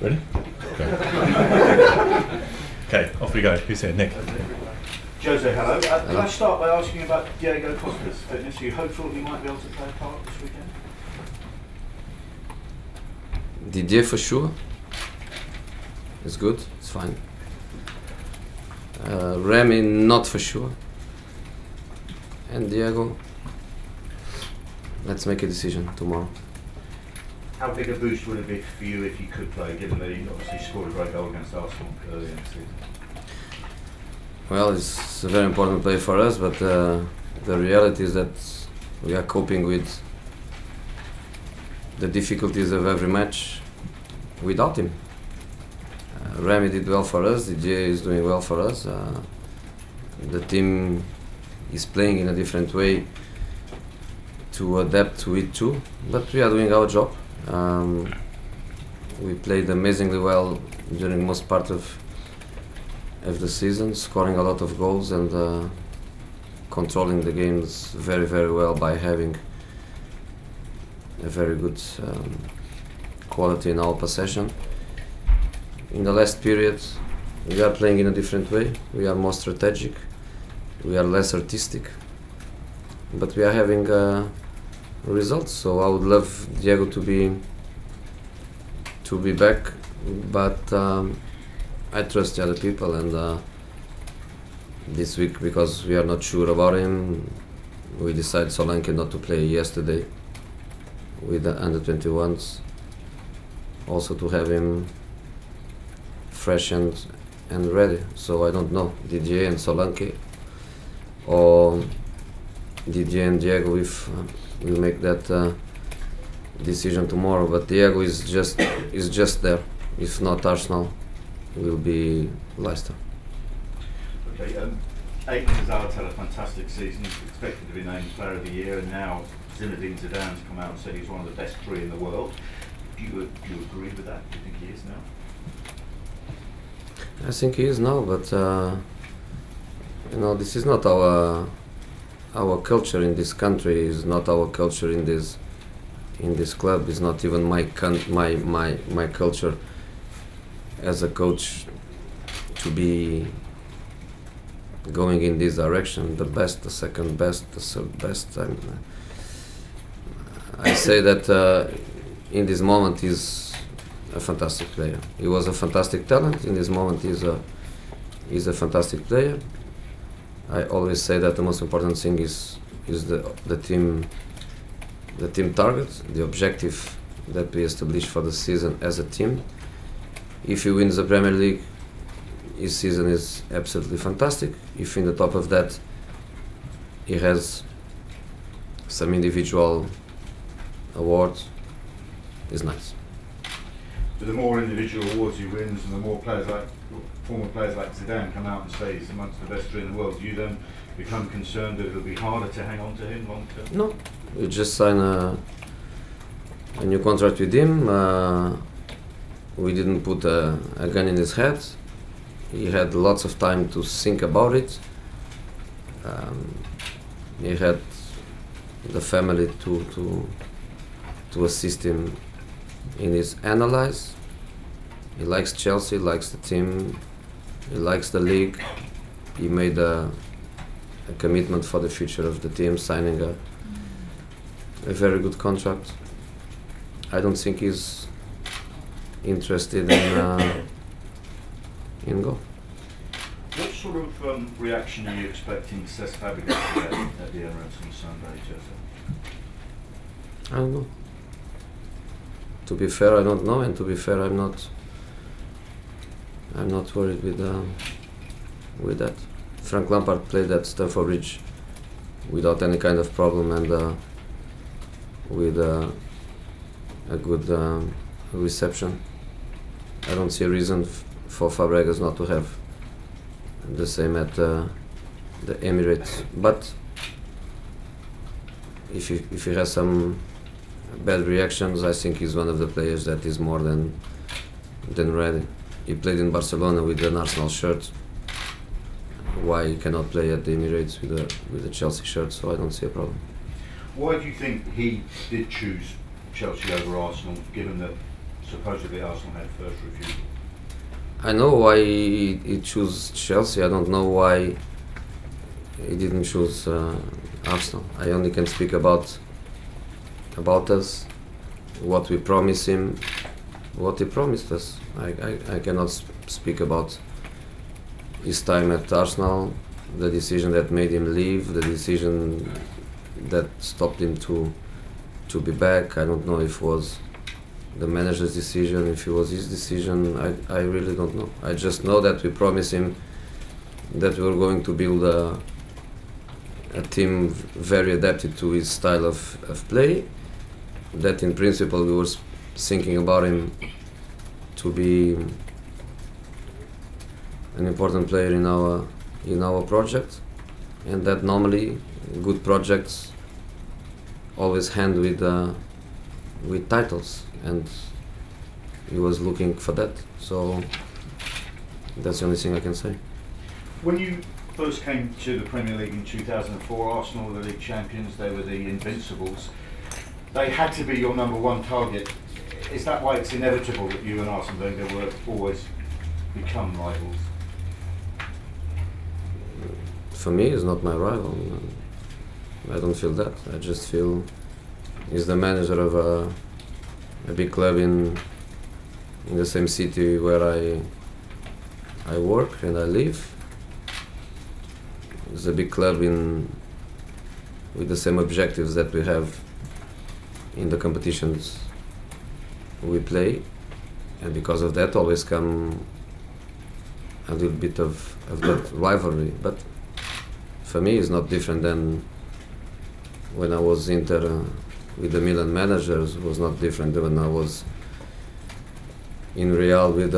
Ready? Okay. Okay, off we go. Who's here? Nick. Jose, hello. Can I start by asking you about Diego Costa's fitness? Are you hopeful he might be able to play a part this weekend? Didier for sure. It's good, it's fine. Remy not for sure. And Diego, let's make a decision tomorrow. How big a boost would it be for you if you could play, given that he obviously scored a great goal against Arsenal earlier in the season? Well, it's a very important play for us, but the reality is that we are coping with the difficulties of every match without him. Remy did well for us, DJ is doing well for us. The team is playing in a different way to adapt to it too, but we are doing our job. We played amazingly well during most part of the season, scoring a lot of goals and controlling the games very, very well by having a very good quality in our possession. In the last period, we are playing in a different way. We are more strategic, we are less artistic, but we are having results. So I would love Diego to be back, but I trust the other people, and this week, because we are not sure about him, we decided Solanke not to play yesterday with the under-21s, also to have him fresh and ready. So I don't know, Didier and Solanke, or Didier and Diego, if we'll make that decision tomorrow. But Diego is just there. If not Arsenal, will be Leicester. Okay, Aiden Hazard's had a fantastic season. He's expected to be named Player of the Year, and now Zinedine Zidane's come out and said he's one of the best three in the world. Do you agree with that? Do you think he is now? I think he is now, but this is not our culture in this country. Is not our culture in this club. It's not even my culture as a coach to be going in this direction. The best, the second best, the third best. I say that in this moment he's a fantastic player. He was a fantastic talent. In this moment he's a fantastic player. I always say that the most important thing is the team target, the objective that we established for the season as a team. If he wins the Premier League, his season is absolutely fantastic. If in the top of that he has some individual awards, it's nice. But the more individual awards he wins, and the more former players like Zidane come out and say he's amongst the best three in the world, do you then become concerned that it'll be harder to hang on to him long term? No, we just signed a new contract with him. We didn't put a gun in his head. He had lots of time to think about it. He had the family to assist him in his analyze. He likes Chelsea, likes the team, he likes the league. He made a commitment for the future of the team, signing a very good contract. I don't think he's interested in go. What sort of reaction are you expecting Cesc Fabregas to get at the Emirates on Sunday, Jose? I don't know. To be fair, I don't know, and to be fair, I'm not worried with that. Frank Lampard played at Stamford Bridge without any kind of problem, and with a good reception. I don't see a reason for Fabregas not to have the same at the Emirates. But if he has some bad reactions, I think he's one of the players that is more than ready. He played in Barcelona with an Arsenal shirt. Why he cannot play at the Emirates with a Chelsea shirt? So I don't see a problem. Why do you think he did choose Chelsea over Arsenal, given that supposedly Arsenal had first refusal? I know why he chose Chelsea. I don't know why he didn't choose Arsenal. I only can speak about us, what we promised him, what he promised us. I cannot speak about his time at Arsenal, the decision that made him leave, the decision that stopped him to be back. I don't know if it was the manager's decision, if it was his decision. I really don't know. I just know that we promised him that we were going to build a team very adapted to his style of play, that in principle we were thinking about him to be an important player in our project, and that normally good projects always end with titles, and he was looking for that. So that's the only thing I can say. When you first came to the Premier League in 2004, Arsenal were the league champions, they were the Invincibles. They had to be your number one target. Is that why it's inevitable that you and Arsene Wenger will always become rivals? For me, he's not my rival. I don't feel that. I just feel he's the manager of a big club in the same city where I work and I live. It's a big club with the same objectives that we have in the competitions we play, and because of that always come a little bit of that rivalry. But for me it's not different than when I was Inter with the Milan managers. It was not different than when I was in Real with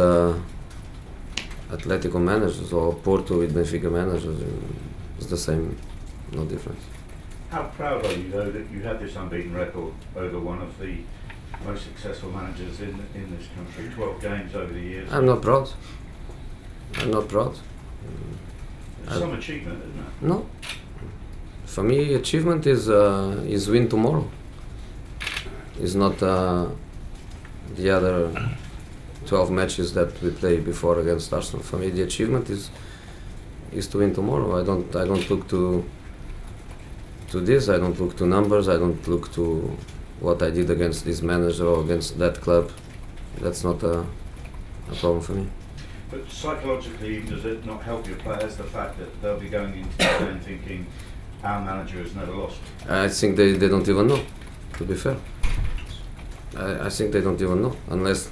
Atletico managers, or Porto with Benfica managers. It's the same, no difference. How proud are you, though, that you had this unbeaten record over one of the most successful managers in this country? 12 games over the years. I'm not proud. I'm not proud. It's some achievement, isn't it? No. For me, achievement is win tomorrow. It's not the other 12 matches that we play before against Arsenal. For me, the achievement is to win tomorrow. I don't look to this. I don't look to numbers. I don't look to what I did against this manager or against that club. That's not a problem for me. But psychologically, does it not help your players, the fact that they'll be going into the game thinking our manager has never lost? I think they don't even know, to be fair. I think they don't even know, unless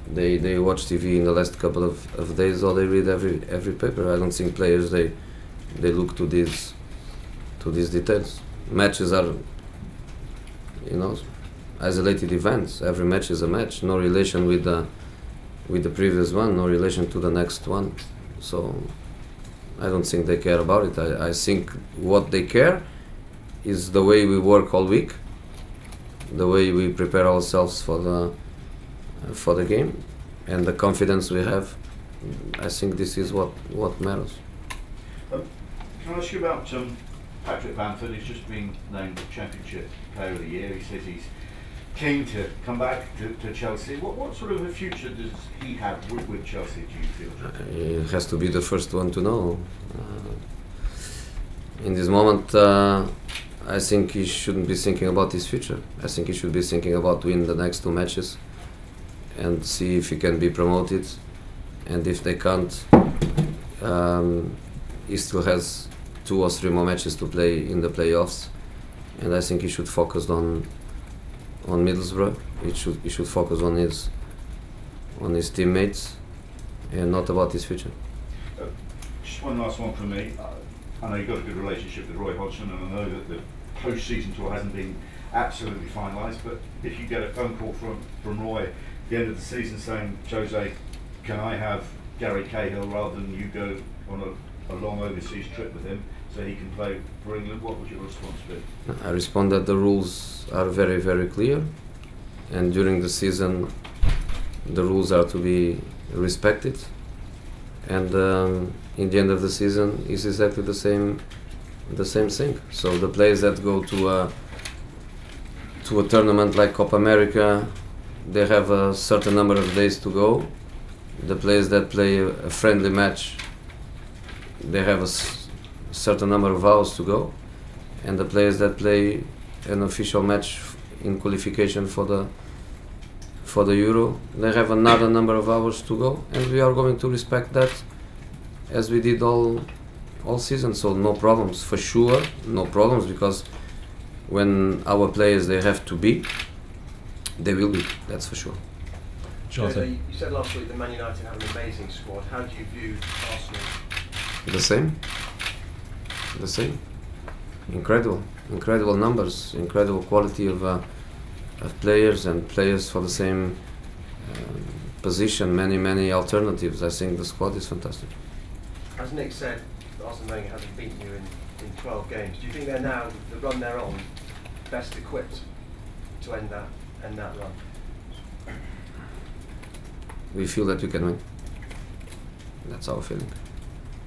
they watch TV in the last couple of days, or they read every paper. I don't think players they look to these details. Matches are, isolated events. Every match is a match, no relation with the previous one, no relation to the next one. So I don't think they care about it. I think what they care is the way we work all week, the way we prepare ourselves for the game, and the confidence we have. I think this is what matters. Can I ask you about Patrick Bamford? He's just been named Championship Player of the Year. He says he's keen to come back to Chelsea. What sort of a future does he have with Chelsea, do you feel? He has to be the first one to know. In this moment, I think he shouldn't be thinking about his future. I think he should be thinking about winning the next 2 matches and see if he can be promoted. And if they can't, he still has 2 or 3 more matches to play in the playoffs. And I think he should focus on Middlesbrough. He should focus on his teammates and not about his future. Just one last one from me. I know you've got a good relationship with Roy Hodgson, and I know that the post-season tour hasn't been absolutely finalised, but if you get a phone call from Roy at the end of the season saying, Jose, can I have Gary Cahill rather than you go on a long overseas trip with him so he can play for England, what would your response be? I respond that the rules are very, very clear, and during the season the rules are to be respected, and in the end of the season it's exactly the same thing. So the players that go to to a tournament like Copa America, they have a certain number of days to go. The players that play a friendly match, they have a certain number of hours to go, and the players that play an official match in qualification for the Euro, they have another number of hours to go, and we are going to respect that as we did all season. So no problems, for sure, no problems, because when our players they have to be, they will be, that's for sure. Jonathan. You said last week that Man United have an amazing squad. How do you view Arsenal? The same. Incredible numbers, incredible quality of players, and players for the same position. Many alternatives. I think the squad is fantastic. As Nick said, Arsene Wenger hasn't beaten you in 12 games. Do you think they're now, the run they're on, best equipped to end that run? We feel that we can win. That's our feeling.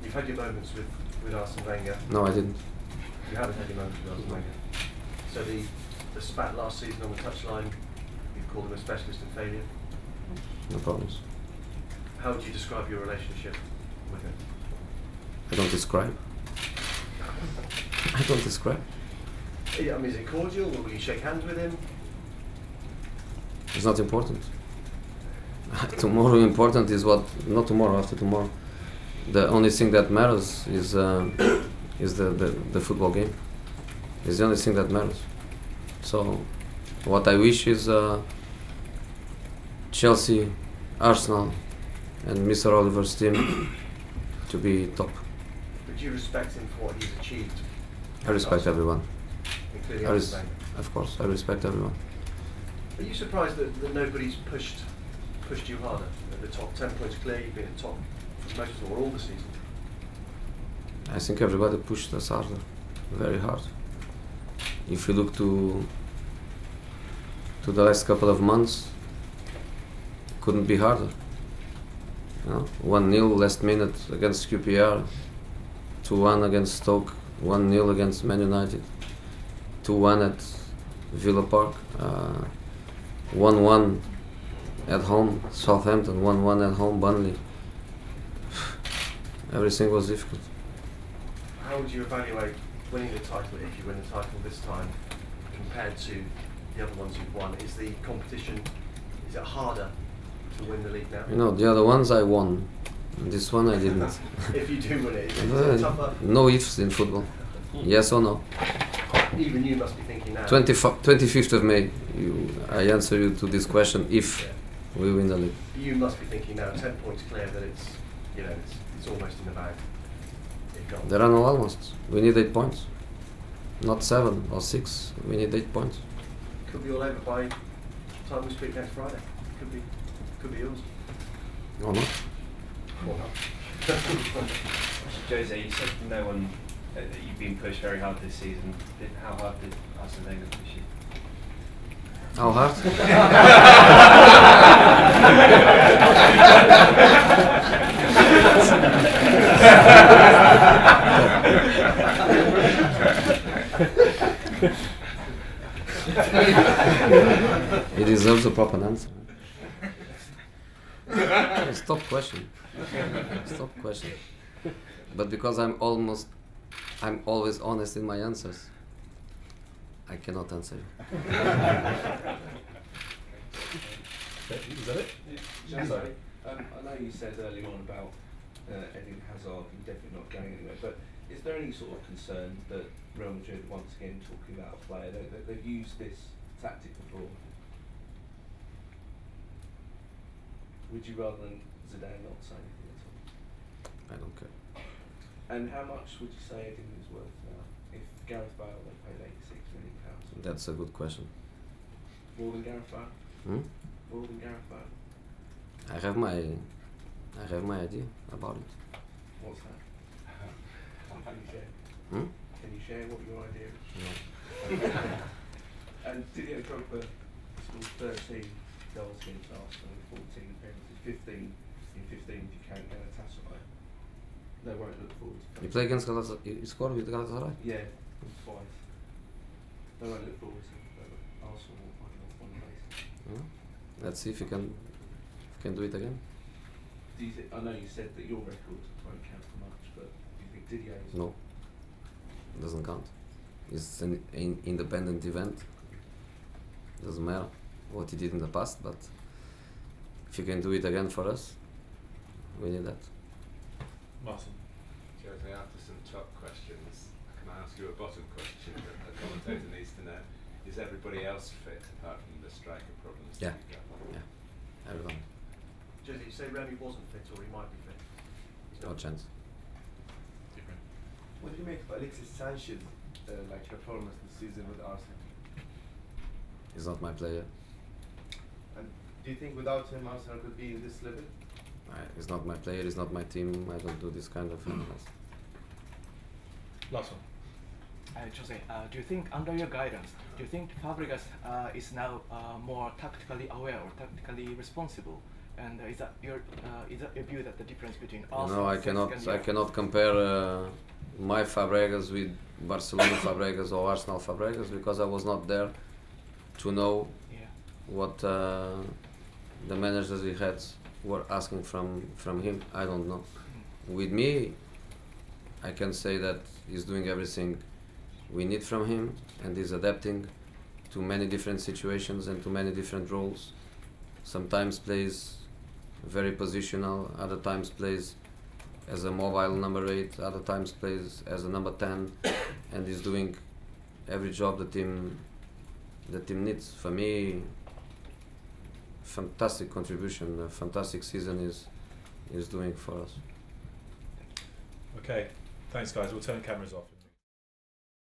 You've had your moments with Arsene Wenger. No, I didn't. You haven't had your moments with Arsene Wenger. So the spat last season on the touchline, you called him a specialist in failure. No problems. How would you describe your relationship with him? I don't describe. I mean, is it cordial, or will you shake hands with him? It's not important. Tomorrow important is what, not tomorrow, after tomorrow. The only thing that matters is the football game. It's the only thing that matters. So what I wish is Chelsea, Arsenal and Mr. Oliver's team to be top. But do you respect him for what he's achieved? I respect everyone. Including Arsene Wenger? Of course, I respect everyone. Are you surprised that nobody's pushed you harder? At the top 10 points clear, you've been at the top most of all the season. I think everybody pushed us harder, very hard. If you look to the last couple of months, couldn't be harder. You know, 1-0 last minute against QPR, 2-1 against Stoke, 1-0 against Man United, 2-1 at Villa Park, 1-1 at home, Southampton, 1-1 at home, Burnley. Everything was difficult. How would you evaluate winning the title, if you win the title this time, compared to the other ones you've won? Is the competition, is it harder to win the league now? You know, the other ones I won. This one I didn't. If you do win it, is it tougher? No ifs in football. Yes or no? Even you must be thinking now. 25th of May, I answer you to this question if we win the league. You must be thinking now, 10 points clear, that it's, you know, it's almost in the bag. If not. There are no almost. We need 8 points. Not 7 or 6. We need 8 points. Could be all over by the time we speak next Friday. Could be yours. Or not. Or not. Jose, you said no one, that you've been pushed very hard this season. How hard did Arsene Wenger push you? How hard? He deserves a proper answer. Stop question. But because I'm always honest in my answers, I cannot answer you. Is that it? Sorry. I know you said earlier on about Eden Hazard definitely not going anywhere, but is there any sort of concern that Real Madrid, once again talking about a player, they've used this tactic before? Would you rather than Zidane not say anything at all? I don't care. And how much would you say Eden is worth now? If Gareth Bale, they paid £86 million. That's a good question. More than Gareth Bale? More than Gareth Bale? I have my idea about it. What's that? Can you share? Can you share what your idea is? No. And Didier Drogba scored 13 goals against Arsenal in 14 appearances, 15 in 15 if you count Galatasaray. They won't look forward to. You play against Galatasaray? You score with Galatasaray? Yeah, twice. They won't look forward to. Arsenal on the base? Let's see if you can do it again. Do you I know you said that your record won't count for much, but do you think Didier's? No, doesn't count. It's an independent event. Doesn't matter what he did in the past, but if you can do it again for us, we need that. Martin. Jose, after some top questions, can I ask you a bottom question that a commentator needs to know? Is everybody else fit apart from the striker problems Yeah. that you've got? Yeah, everyone. Jose, you say Remy wasn't fit or he might be fit? He's No not. chance. What do you make of Alexis Sanchez performance this season with Arsenal? He's not my player. And do you think without him Arsenal could be in this level? He's not my player. He's not my team. I don't do this kind of analysis. Last one. Jose, do you think, under your guidance, do you think Fabregas is now more tactically aware or tactically responsible? And is that your view that the difference between Arsenal? I cannot compare my Fabregas with Barcelona Fabregas or Arsenal Fabregas because I was not there to know what the managers he had were asking from him. I don't know. With me, I can say that he's doing everything we need from him, and he's adapting to many different situations and to many different roles. Sometimes plays very positional, other times plays as a mobile number 8, other times plays as a number 10, and he's doing every job the team needs. For me, fantastic contribution, a fantastic season is doing for us. Okay, thanks guys. We'll turn the cameras off.